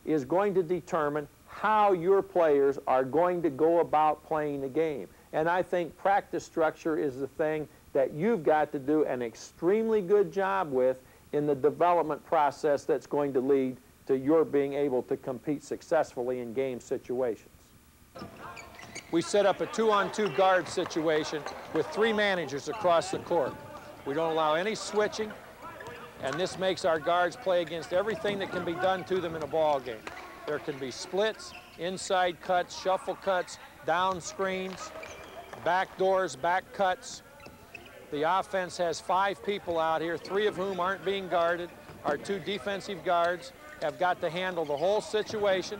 is going to determine how your players are going to go about playing the game. And I think practice structure is the thing that you've got to do an extremely good job with in the development process that's going to lead to your being able to compete successfully in game situations. We set up a 2-on-2 guard situation with 3 managers across the court. We don't allow any switching, and this makes our guards play against everything that can be done to them in a ball game. There can be splits, inside cuts, shuffle cuts, down screens, back doors, back cuts. The offense has 5 people out here, 3 of whom aren't being guarded. Our 2 defensive guards have got to handle the whole situation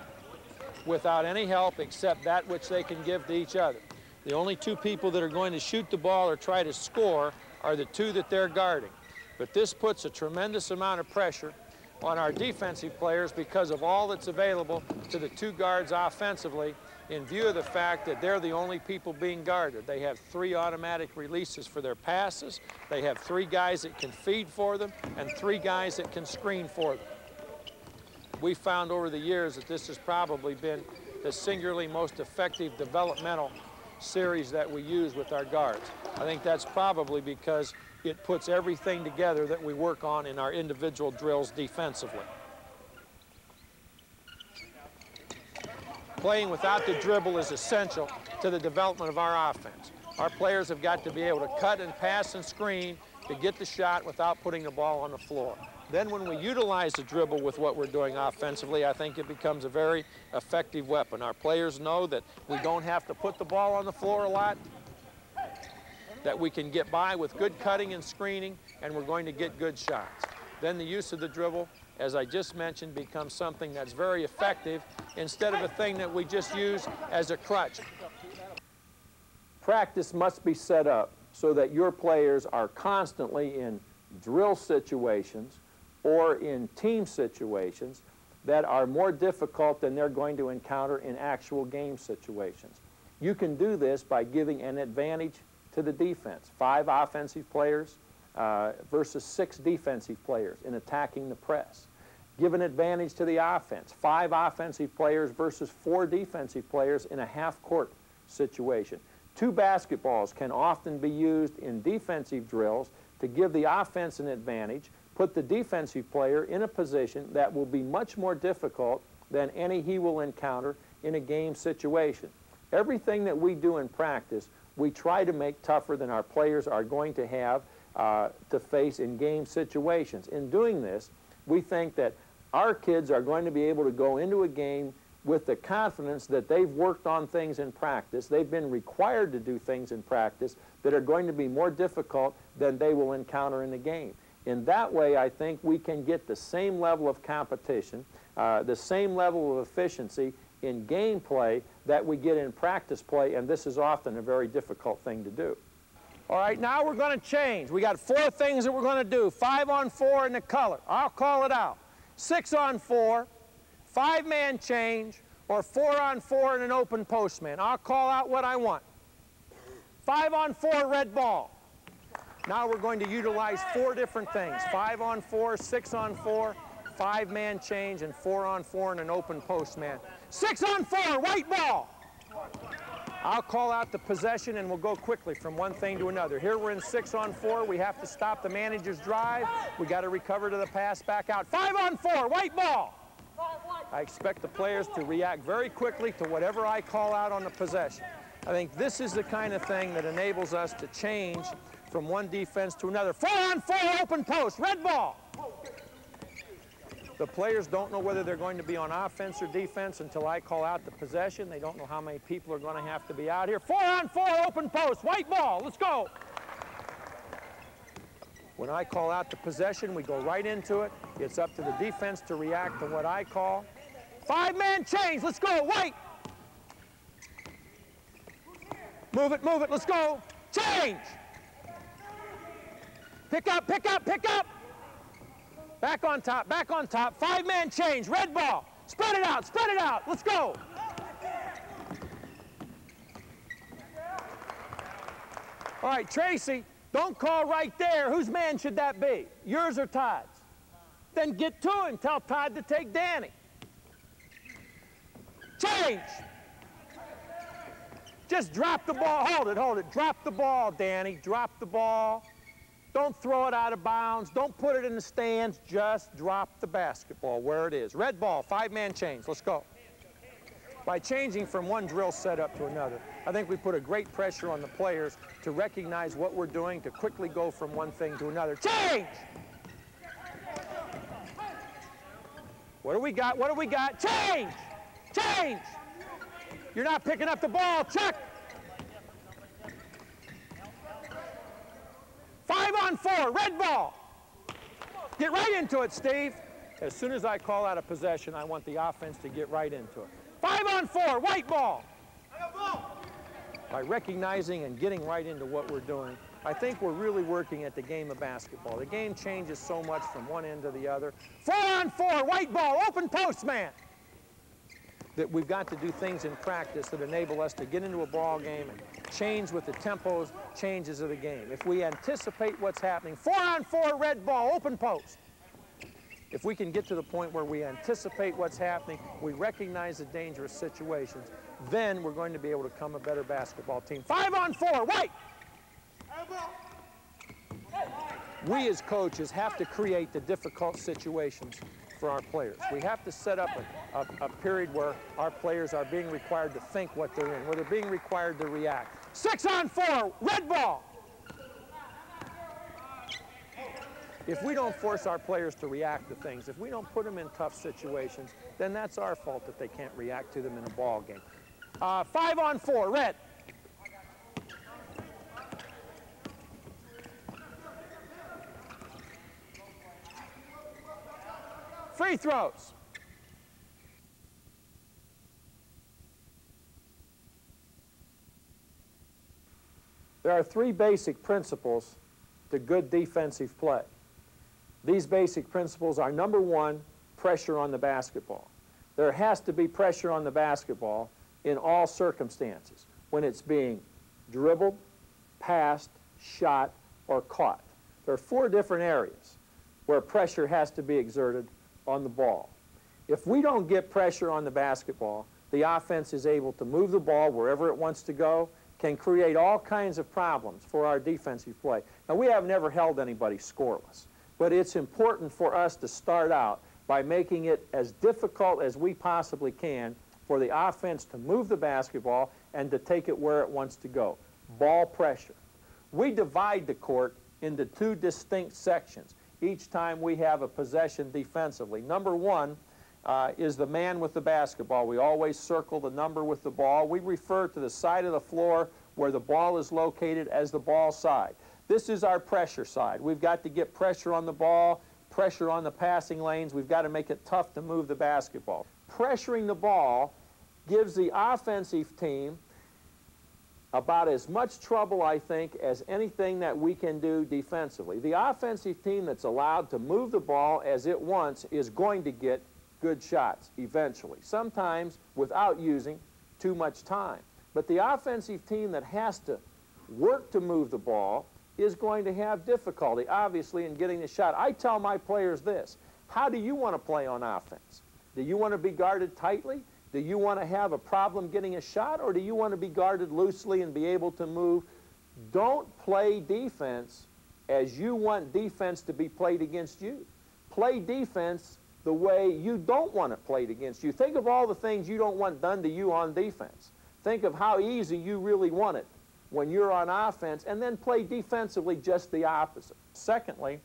without any help except that which they can give to each other. The only 2 people that are going to shoot the ball or try to score are the 2 that they're guarding. But this puts a tremendous amount of pressure on our defensive players because of all that's available to the 2 guards offensively in view of the fact that they're the only people being guarded. They have 3 automatic releases for their passes. They have 3 guys that can feed for them and 3 guys that can screen for them. We found over the years that this has probably been the singularly most effective developmental series that we use with our guards. I think that's probably because it puts everything together that we work on in our individual drills defensively. Playing without the dribble is essential to the development of our offense. Our players have got to be able to cut and pass and screen to get the shot without putting the ball on the floor. Then when we utilize the dribble with what we're doing offensively, I think it becomes a very effective weapon. Our players know that we don't have to put the ball on the floor a lot, that we can get by with good cutting and screening, and we're going to get good shots. Then the use of the dribble, as I just mentioned, becomes something that's very effective instead of a thing that we just use as a crutch. Practice must be set up so that your players are constantly in drill situations or in team situations that are more difficult than they're going to encounter in actual game situations. You can do this by giving an advantage to the defense. 5 offensive players versus 6 defensive players in attacking the press. Give an advantage to the offense. 5 offensive players versus 4 defensive players in a half-court situation. 2 basketballs can often be used in defensive drills to give the offense an advantage, put the defensive player in a position that will be much more difficult than any he will encounter in a game situation. Everything that we do in practice, we try to make tougher than our players are going to have to face in game situations. In doing this, we think that our kids are going to be able to go into a game with the confidence that they've worked on things in practice, they've been required to do things in practice that are going to be more difficult than they will encounter in the game. In that way, I think we can get the same level of competition, the same level of efficiency in game play that we get in practice play, and this is often a very difficult thing to do. All right, now we're going to change. We got 4 things that we're going to do. 5-on-4 in the color. I'll call it out. 6-on-4, 5-man change, or 4-on-4 in an open post man. I'll call out what I want. 5-on-4 red ball. Now we're going to utilize 4 different things. 5-on-4, 6-on-4, 5-man change, and 4-on-4 in an open post man. 6-on-4, white ball. I'll call out the possession and we'll go quickly from one thing to another. Here we're in 6-on-4. We have to stop the manager's drive. We got to recover to the pass back out. 5-on-4, white ball. I expect the players to react very quickly to whatever I call out on the possession. I think this is the kind of thing that enables us to change from one defense to another. 4-on-4 open post, red ball. The players don't know whether they're going to be on offense or defense until I call out the possession. They don't know how many people are going to have to be out here. 4-on-4 open post, white ball, let's go. When I call out the possession, we go right into it. It's up to the defense to react to what I call. 5-man change, let's go, white. Move it, let's go. Change. Pick up, pick up, pick up. Back on top, 5-man change, red ball. Spread it out, let's go. All right, Tracy, don't call right there. Whose man should that be? Yours or Todd's? Then get to him, tell Todd to take Danny. Change. Just drop the ball. Hold it, hold it. Drop the ball, Danny. Drop the ball. Don't throw it out of bounds. Don't put it in the stands. Just drop the basketball where it is. Red ball, 5-man change. Let's go. By changing from one drill setup to another, I think we put a great pressure on the players to recognize what we're doing, to quickly go from one thing to another. Change! What do we got? What do we got? Change! Change! You're not picking up the ball. Check! 5-on-4, red ball. Get right into it, Steve. As soon as I call out a possession, I want the offense to get right into it. 5-on-4, white ball. By recognizing and getting right into what we're doing, I think we're really working at the game of basketball. The game changes so much from one end to the other. 4-on-4, white ball, open post man. That we've got to do things in practice that enable us to get into a ball game and change with the tempos, changes of the game. If we anticipate what's happening, 4-on-4, red ball, open post. If we can get to the point where we anticipate what's happening, we recognize the dangerous situations, then we're going to be able to become a better basketball team. 5-on-4, white. We as coaches have to create the difficult situations for our players. We have to set up a period where our players are being required to think what they're in, where they're being required to react. 6-on-4, red ball. If we don't force our players to react to things, if we don't put them in tough situations, then that's our fault that they can't react to them in a ball game. 5-on-4, red. Free throws. There are 3 basic principles to good defensive play. These basic principles are, number 1, pressure on the basketball. There has to be pressure on the basketball in all circumstances, when it's being dribbled, passed, shot, or caught. There are 4 different areas where pressure has to be exerted on the ball. If we don't get pressure on the basketball, the offense is able to move the ball wherever it wants to go, can create all kinds of problems for our defensive play. Now, we have never held anybody scoreless, but it's important for us to start out by making it as difficult as we possibly can for the offense to move the basketball and to take it where it wants to go. Ball pressure. We divide the court into 2 distinct sections each time we have a possession defensively. Number 1 is the man with the basketball. We always circle the number with the ball. We refer to the side of the floor where the ball is located as the ball side. This is our pressure side. We've got to get pressure on the ball, pressure on the passing lanes. We've got to make it tough to move the basketball. Pressuring the ball gives the offensive team about as much trouble, I think, as anything that we can do defensively. The offensive team that's allowed to move the ball as it wants is going to get good shots eventually, sometimes without using too much time. But the offensive team that has to work to move the ball is going to have difficulty, obviously, in getting the shot. I tell my players this: how do you want to play on offense? Do you want to be guarded tightly? Do you want to have a problem getting a shot, or do you want to be guarded loosely and be able to move? Don't play defense as you want defense to be played against you. Play defense the way you don't want it played against you. Think of all the things you don't want done to you on defense. Think of how easy you really want it when you're on offense, and then play defensively just the opposite. Secondly,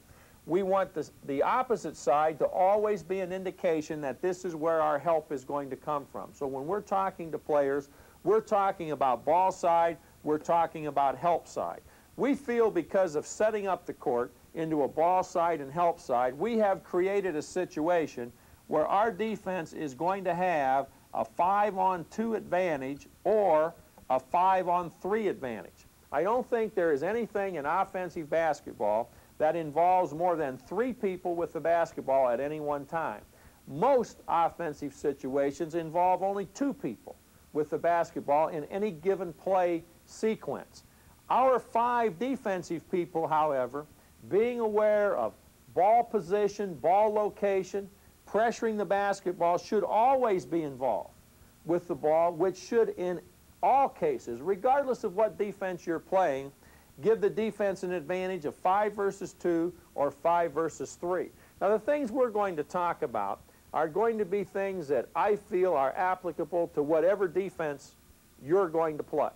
we want the opposite side to always be an indication that this is where our help is going to come from. So when we're talking to players, we're talking about ball side, we're talking about help side. We feel because of setting up the court into a ball side and help side, we have created a situation where our defense is going to have a 5-on-2 advantage or a 5-on-3 advantage. I don't think there is anything in offensive basketball that involves more than 3 people with the basketball at any one time. Most offensive situations involve only 2 people with the basketball in any given play sequence. Our 5 defensive people, however, being aware of ball position, ball location, pressuring the basketball, should always be involved with the ball, which should in all cases, regardless of what defense you're playing, give the defense an advantage of 5 versus 2 or 5 versus 3. Now, the things we're going to talk about are going to be things that I feel are applicable to whatever defense you're going to play.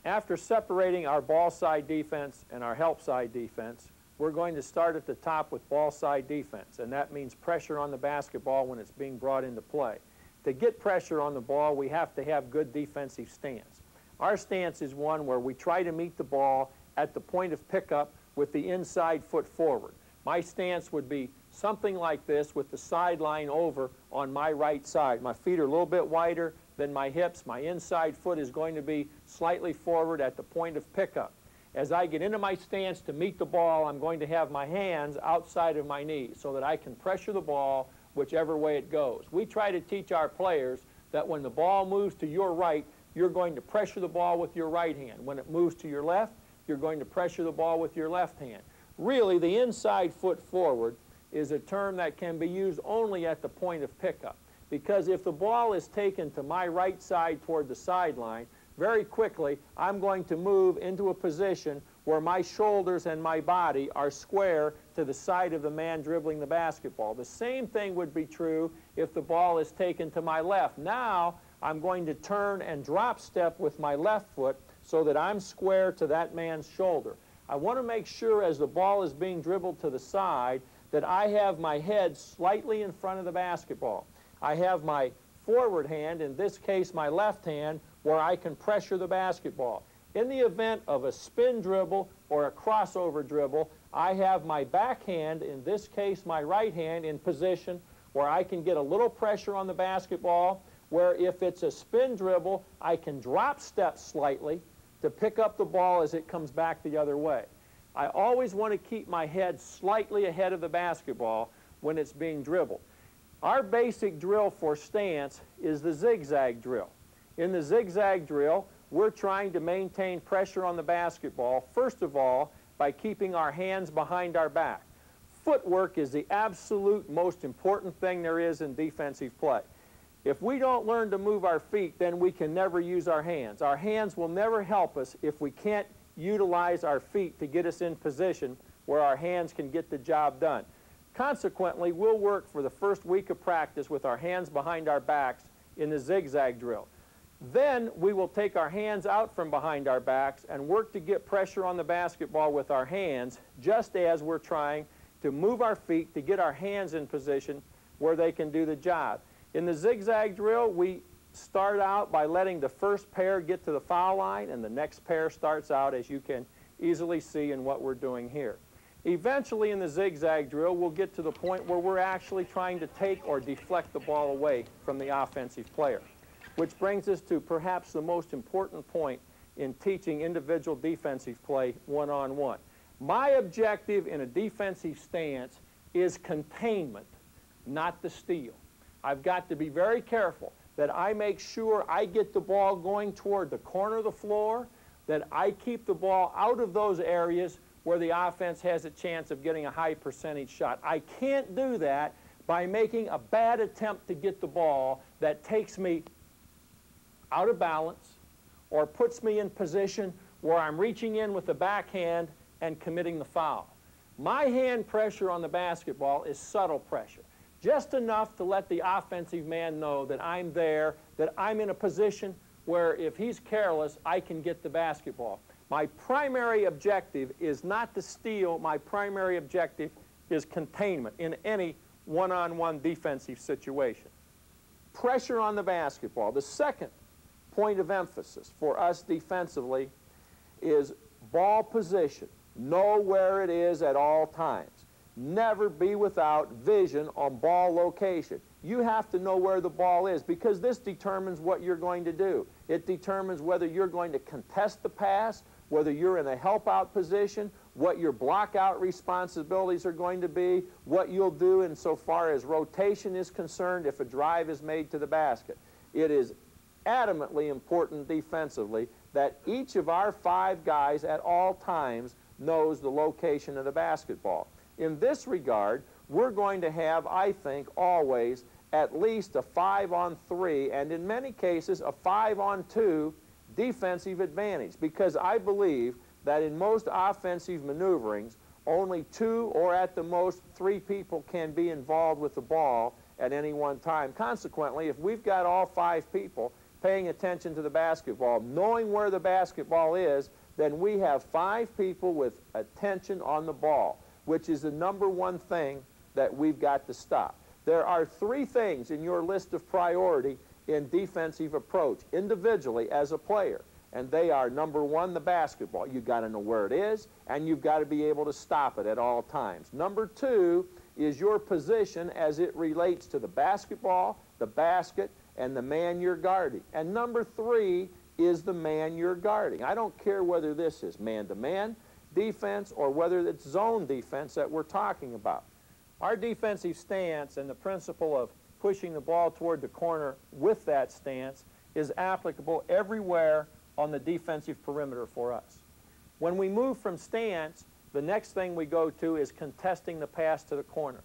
After separating our ball side defense and our help side defense, we're going to start at the top with ball side defense, and that means pressure on the basketball when it's being brought into play. To get pressure on the ball, we have to have good defensive stance. Our stance is one where we try to meet the ball at the point of pickup with the inside foot forward. My stance would be something like this with the sideline over on my right side. My feet are a little bit wider than my hips. My inside foot is going to be slightly forward at the point of pickup. As I get into my stance to meet the ball, I'm going to have my hands outside of my knees so that I can pressure the ball whichever way it goes. We try to teach our players that when the ball moves to your right, you're going to pressure the ball with your right hand. When it moves to your left, you're going to pressure the ball with your left hand. Really, the inside foot forward is a term that can be used only at the point of pickup, because if the ball is taken to my right side toward the sideline, very quickly I'm going to move into a position where my shoulders and my body are square to the side of the man dribbling the basketball. The same thing would be true if the ball is taken to my left. Now I'm going to turn and drop step with my left foot so that I'm square to that man's shoulder. I want to make sure as the ball is being dribbled to the side that I have my head slightly in front of the basketball. I have my forward hand, in this case my left hand, where I can pressure the basketball. In the event of a spin dribble or a crossover dribble, I have my backhand, in this case my right hand, in position where I can get a little pressure on the basketball, where if it's a spin dribble, I can drop step slightly to pick up the ball as it comes back the other way. I always want to keep my head slightly ahead of the basketball when it's being dribbled. Our basic drill for stance is the zigzag drill. In the zigzag drill, we're trying to maintain pressure on the basketball, first of all, by keeping our hands behind our back. Footwork is the absolute most important thing there is in defensive play. If we don't learn to move our feet, then we can never use our hands. Our hands will never help us if we can't utilize our feet to get us in position where our hands can get the job done. Consequently, we'll work for the first week of practice with our hands behind our backs in the zigzag drill. Then we will take our hands out from behind our backs and work to get pressure on the basketball with our hands, just as we're trying to move our feet to get our hands in position where they can do the job. In the zigzag drill, we start out by letting the first pair get to the foul line, and the next pair starts out, as you can easily see in what we're doing here. Eventually, in the zigzag drill, we'll get to the point where we're actually trying to take or deflect the ball away from the offensive player, which brings us to perhaps the most important point in teaching individual defensive play one-on-one. My objective in a defensive stance is containment, not the steal. I've got to be very careful that I make sure I get the ball going toward the corner of the floor, that I keep the ball out of those areas where the offense has a chance of getting a high percentage shot. I can't do that by making a bad attempt to get the ball that takes me out of balance or puts me in position where I'm reaching in with the backhand and committing the foul. My hand pressure on the basketball is subtle pressure, just enough to let the offensive man know that I'm there, that I'm in a position where if he's careless, I can get the basketball. My primary objective is not to steal. My primary objective is containment in any one-on-one defensive situation. Pressure on the basketball. The second point of emphasis for us defensively is ball position. Know where it is at all times. Never be without vision on ball location. You have to know where the ball is, because this determines what you're going to do. It determines whether you're going to contest the pass, whether you're in a help-out position, what your block-out responsibilities are going to be, what you'll do insofar as rotation is concerned if a drive is made to the basket. It is adamantly important defensively that each of our 5 guys at all times knows the location of the basketball. In this regard, we're going to have, I think, always at least a 5-on-3, and in many cases a 5-on-2 defensive advantage, because I believe that in most offensive maneuverings, only 2 or at the most 3 people can be involved with the ball at any one time. Consequently, if we've got all 5 people paying attention to the basketball, knowing where the basketball is, then we have 5 people with attention on the ball, which is the #1 thing that we've got to stop. There are 3 things in your list of priority in defensive approach, individually as a player, and they are, #1, the basketball. You've got to know where it is, and you've got to be able to stop it at all times. #2 is your position as it relates to the basketball, the basket, and the man you're guarding. And #3 is the man you're guarding. I don't care whether this is man-to-man defense or whether it's zone defense that we're talking about. Our defensive stance and the principle of pushing the ball toward the corner with that stance is applicable everywhere on the defensive perimeter for us. When we move from stance, the next thing we go to is contesting the pass to the corner.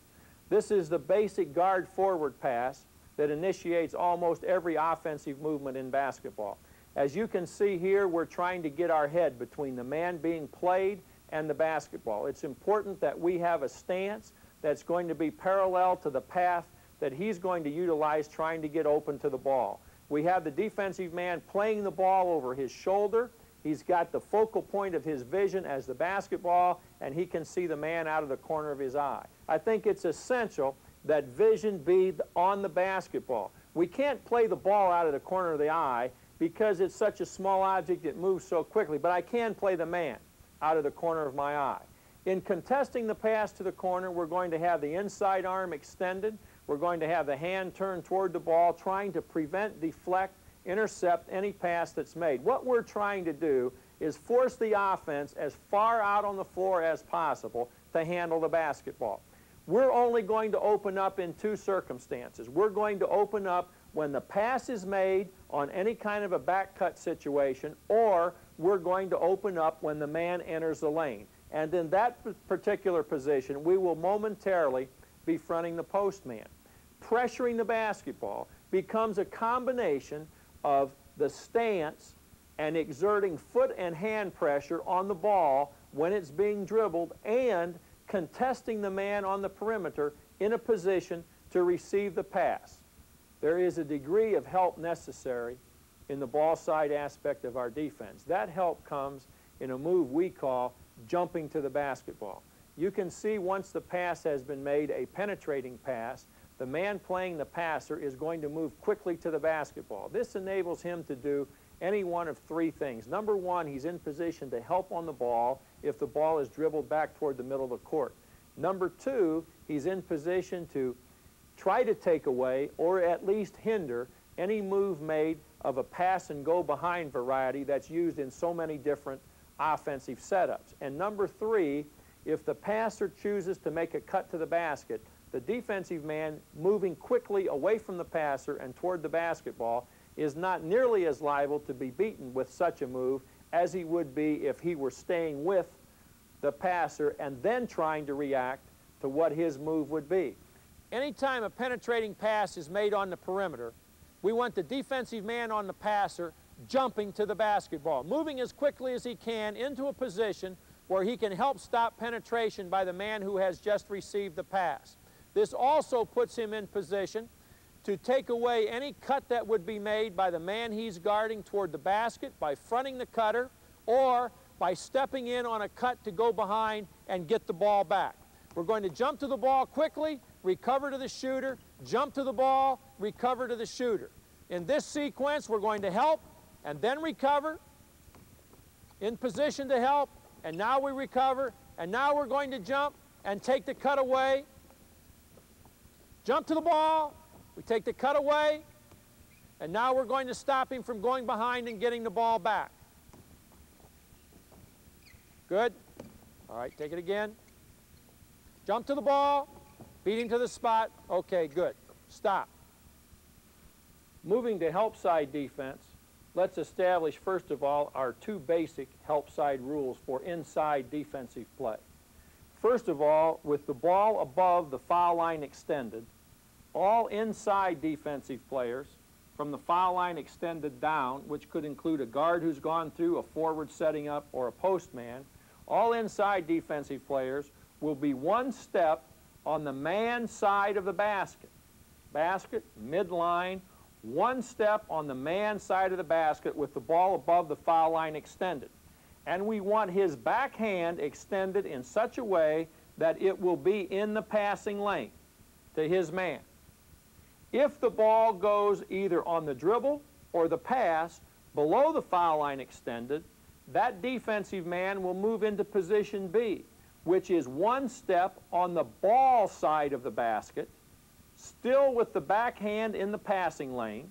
This is the basic guard-forward pass that initiates almost every offensive movement in basketball. As you can see here, we're trying to get our head between the man being played and the basketball. It's important that we have a stance that's going to be parallel to the path that he's going to utilize trying to get open to the ball. We have the defensive man playing the ball over his shoulder. He's got the focal point of his vision as the basketball, and he can see the man out of the corner of his eye. I think it's essential that vision be on the basketball. We can't play the ball out of the corner of the eye because it's such a small object, it moves so quickly, but I can play the man out of the corner of my eye. In contesting the pass to the corner, we're going to have the inside arm extended. We're going to have the hand turned toward the ball, trying to prevent, deflect, intercept any pass that's made. What we're trying to do is force the offense as far out on the floor as possible to handle the basketball. We're only going to open up in 2 circumstances. We're going to open up when the pass is made on any kind of a back cut situation, or we're going to open up when the man enters the lane. And in that particular position, we will momentarily be fronting the post man. Pressuring the basketball becomes a combination of the stance and exerting foot and hand pressure on the ball when it's being dribbled, and contesting the man on the perimeter in a position to receive the pass. There is a degree of help necessary in the ball side aspect of our defense. That help comes in a move we call jumping to the basketball. You can see once the pass has been made, a penetrating pass, the man playing the passer is going to move quickly to the basketball. This enables him to do any one of 3 things. #1, he's in position to help on the ball if the ball is dribbled back toward the middle of the court. #2, he's in position to try to take away or at least hinder any move made of a pass and go behind variety that's used in so many different offensive setups. And #3, if the passer chooses to make a cut to the basket, the defensive man moving quickly away from the passer and toward the basketball is not nearly as liable to be beaten with such a move as he would be if he were staying with the passer and then trying to react to what his move would be. Anytime a penetrating pass is made on the perimeter, we want the defensive man on the passer jumping to the basketball, moving as quickly as he can into a position where he can help stop penetration by the man who has just received the pass. This also puts him in position to take away any cut that would be made by the man he's guarding toward the basket by fronting the cutter or by stepping in on a cut to go behind and get the ball back. We're going to jump to the ball quickly, recover to the shooter, jump to the ball, recover to the shooter. In this sequence, we're going to help and then recover, in position to help, and now we recover, and now we're going to jump and take the cut away. Jump to the ball, we take the cut away, and now we're going to stop him from going behind and getting the ball back. Good. All right, take it again. Jump to the ball, beat him to the spot. Okay, good. Stop. Moving to help side defense, let's establish first of all our 2 basic help side rules for inside defensive play. First of all, with the ball above the foul line extended, all inside defensive players from the foul line extended down, which could include a guard who's gone through, a forward setting up, or a post man, all inside defensive players will be one step on the man side of the basket. Basket, midline, one step on the man side of the basket with the ball above the foul line extended. And we want his backhand extended in such a way that it will be in the passing lane to his man. If the ball goes either on the dribble or the pass below the foul line extended, that defensive man will move into position B, which is one step on the ball side of the basket, still with the backhand in the passing lane,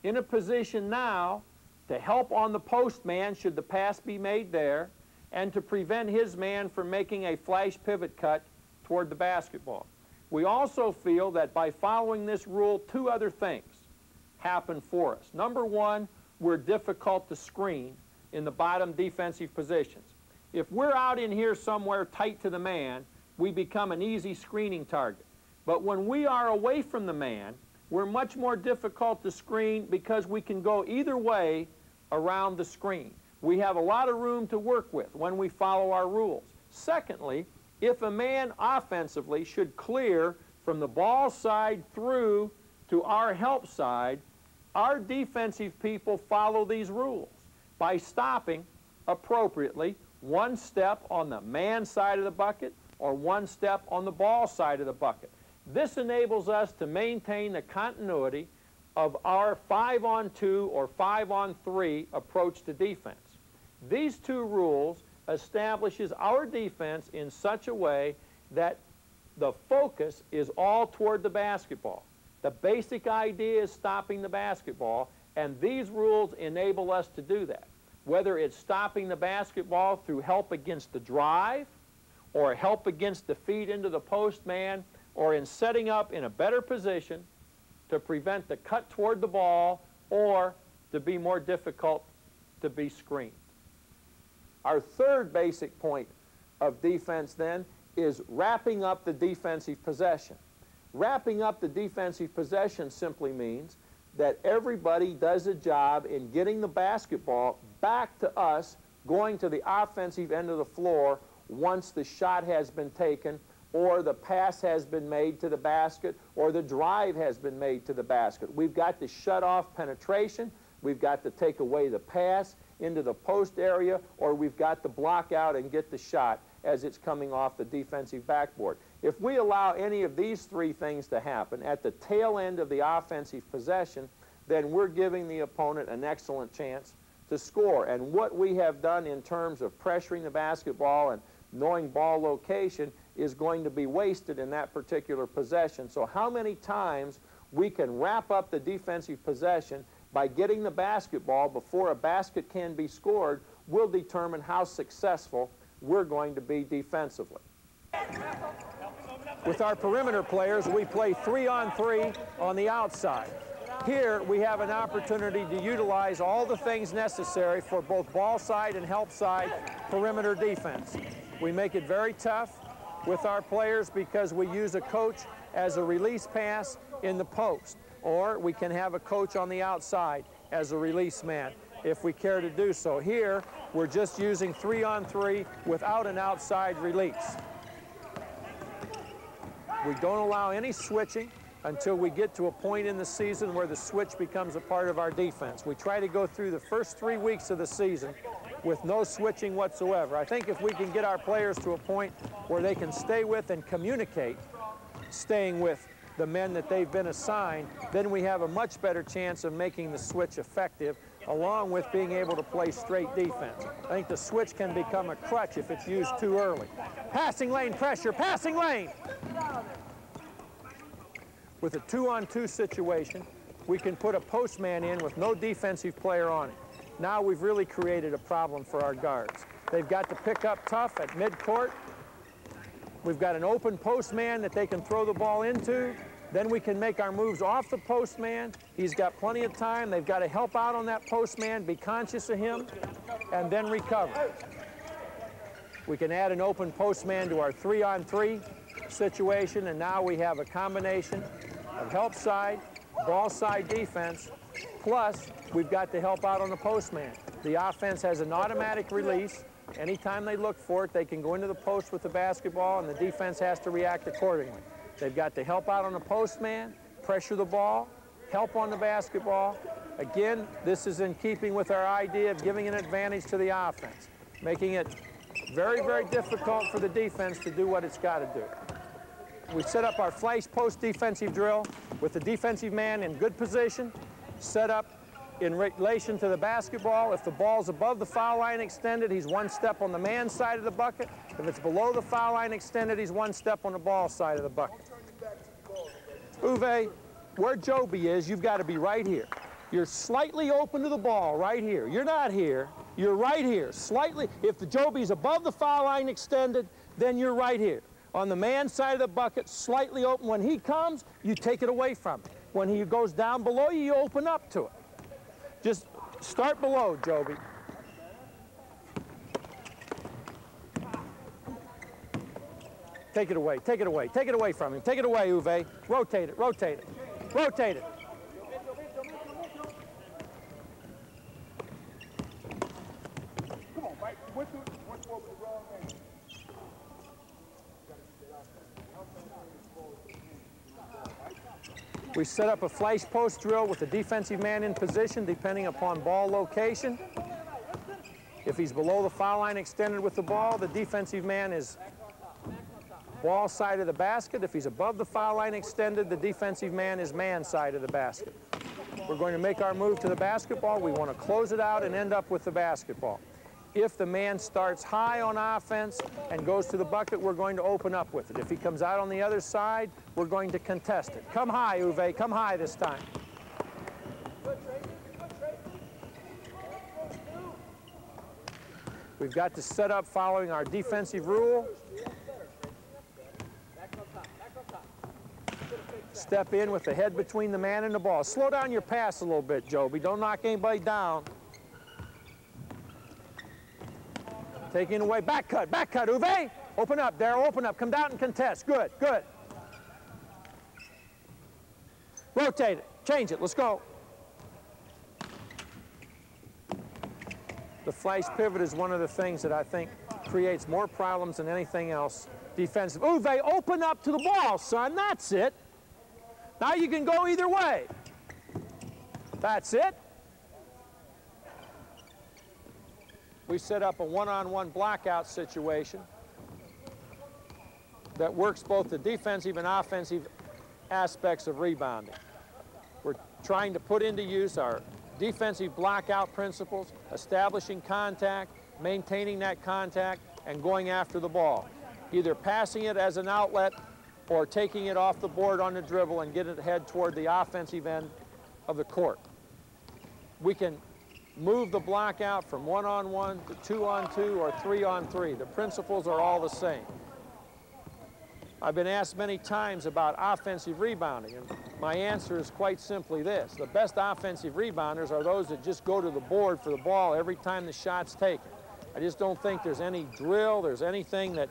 in a position now to help on the post man should the pass be made there, and to prevent his man from making a flash pivot cut toward the basketball. We also feel that by following this rule, two other things happen for us. Number one, we're difficult to screen in the bottom defensive positions. If we're out in here somewhere tight to the man, we become an easy screening target. But when we are away from the man, we're much more difficult to screen because we can go either way around the screen. We have a lot of room to work with when we follow our rules. Secondly, if a man offensively should clear from the ball side through to our help side, our defensive people follow these rules by stopping appropriately one step on the man side of the bucket or one step on the ball side of the bucket. This enables us to maintain the continuity of our 5-on-2 or 5-on-3 approach to defense. These two rules establishes our defense in such a way that the focus is all toward the basketball. The basic idea is stopping the basketball, and these rules enable us to do that. Whether it's stopping the basketball through help against the drive, or help against the feed into the post man, or in setting up in a better position to prevent the cut toward the ball, or to be more difficult to be screened. Our third basic point of defense then is wrapping up the defensive possession. Wrapping up the defensive possession simply means that everybody does a job in getting the basketball back to us, going to the offensive end of the floor once the shot has been taken, or the pass has been made to the basket, or the drive has been made to the basket. We've got to shut off penetration, we've got to take away the pass into the post area, or we've got to block out and get the shot as it's coming off the defensive backboard. If we allow any of these three things to happen at the tail end of the offensive possession, then we're giving the opponent an excellent chance to score. And what we have done in terms of pressuring the basketball and knowing ball location is going to be wasted in that particular possession. So how many times we can wrap up the defensive possession by getting the basketball before a basket can be scored will determine how successful we're going to be defensively. With our perimeter players, we play 3-on-3 on the outside. Here, we have an opportunity to utilize all the things necessary for both ball side and help side perimeter defense. We make it very tough with our players because we use a coach as a release pass in the post, or we can have a coach on the outside as a release man if we care to do so. Here, we're just using 3-on-3 without an outside release. We don't allow any switching until we get to a point in the season where the switch becomes a part of our defense. We try to go through the first 3 weeks of the season with no switching whatsoever. I think if we can get our players to a point where they can stay with and communicate staying with the men that they've been assigned, then we have a much better chance of making the switch effective, along with being able to play straight defense. I think the switch can become a crutch if it's used too early. Passing lane pressure, passing lane! With a 2-on-2 situation, we can put a post man in with no defensive player on it. Now we've really created a problem for our guards. They've got to pick up tough at midcourt. We've got an open post man that they can throw the ball into. Then we can make our moves off the post man. He's got plenty of time. They've got to help out on that post man, be conscious of him, and then recover. We can add an open post man to our 3-on-3 situation, and now we have a combination of help side, ball side defense, plus we've got to help out on the postman. The offense has an automatic release. Anytime they look for it, they can go into the post with the basketball, and the defense has to react accordingly. They've got to help out on the postman, pressure the ball, help on the basketball. Again, this is in keeping with our idea of giving an advantage to the offense, making it very, very difficult for the defense to do what it's got to do. We set up our flash post defensive drill with the defensive man in good position, set up in relation to the basketball. If the ball's above the foul line extended, he's one step on the man side of the bucket. If it's below the foul line extended, he's one step on the ball side of the bucket. Uwe, where Joby is, you've got to be right here. You're slightly open to the ball right here. You're not here. You're right here. Slightly. If the Joby's above the foul line extended, then you're right here. On the man side of the bucket, slightly open. When he comes, you take it away from him. When he goes down below you, you open up to it. Just start below, Joby. Take it away, take it away, take it away from him. Take it away, Uwe. Rotate it, rotate it, rotate it. Come on, Mike. What's the wrong man? We set up a flash post drill with the defensive man in position depending upon ball location. If he's below the foul line extended with the ball, the defensive man is ball side of the basket. If he's above the foul line extended, the defensive man is man side of the basket. We're going to make our move to the basketball. We want to close it out and end up with the basketball. If the man starts high on offense and goes to the bucket, we're going to open up with it. If he comes out on the other side, we're going to contest it. Come high, Uwe. Come high this time. We've got to set up following our defensive rule. Step in with the head between the man and the ball. Slow down your pass a little bit, Joby. Don't knock anybody down. Taking away, back cut, Uwe. Open up, Darryl, open up. Come down and contest. Good, good. Rotate it, change it, let's go. The flash pivot is one of the things that I think creates more problems than anything else defensive. Uwe, open up to the ball, son, that's it. Now you can go either way. That's it. We set up a one-on-one blockout situation that works both the defensive and offensive aspects of rebounding. We're trying to put into use our defensive blockout principles, establishing contact, maintaining that contact, and going after the ball. Either passing it as an outlet or taking it off the board on the dribble and get it head toward the offensive end of the court. We can move the block out from 1-on-1 to 2-on-2 or 3-on-3. The principles are all the same. I've been asked many times about offensive rebounding, and my answer is quite simply this. The best offensive rebounders are those that just go to the board for the ball every time the shot's taken. I just don't think there's any drill, there's anything that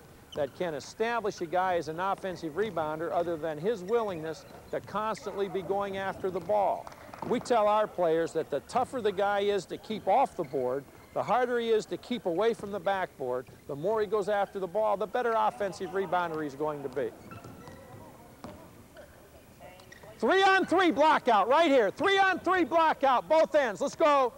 can establish a guy as an offensive rebounder other than his willingness to constantly be going after the ball. We tell our players that the tougher the guy is to keep off the board, the harder he is to keep away from the backboard, the more he goes after the ball, the better offensive rebounder he's going to be. 3-on-3 block out right here. 3-on-3 block out, both ends. Let's go.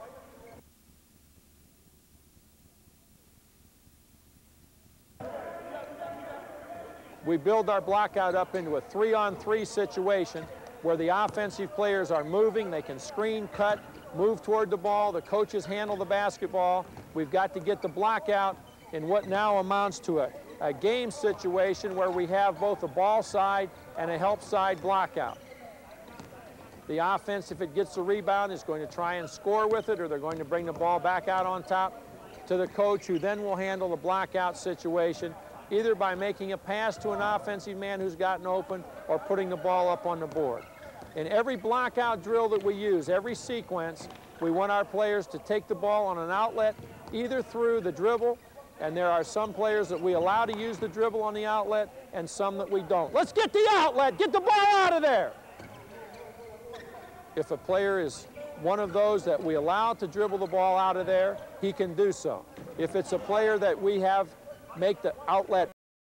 We build our block out up into a 3-on-3 situation where the offensive players are moving, they can screen, cut, move toward the ball, the coaches handle the basketball. We've got to get the block out in what now amounts to a game situation where we have both a ball side and a help side block out. The offense, if it gets the rebound, is going to try and score with it, or they're going to bring the ball back out on top to the coach, who then will handle the block out situation, either by making a pass to an offensive man who's gotten open or putting the ball up on the board. In every blockout drill that we use, every sequence, we want our players to take the ball on an outlet, either through the dribble, and there are some players that we allow to use the dribble on the outlet, and some that we don't. Let's get the outlet. Get the ball out of there. If a player is one of those that we allow to dribble the ball out of there, he can do so. If it's a player that we have make the outlet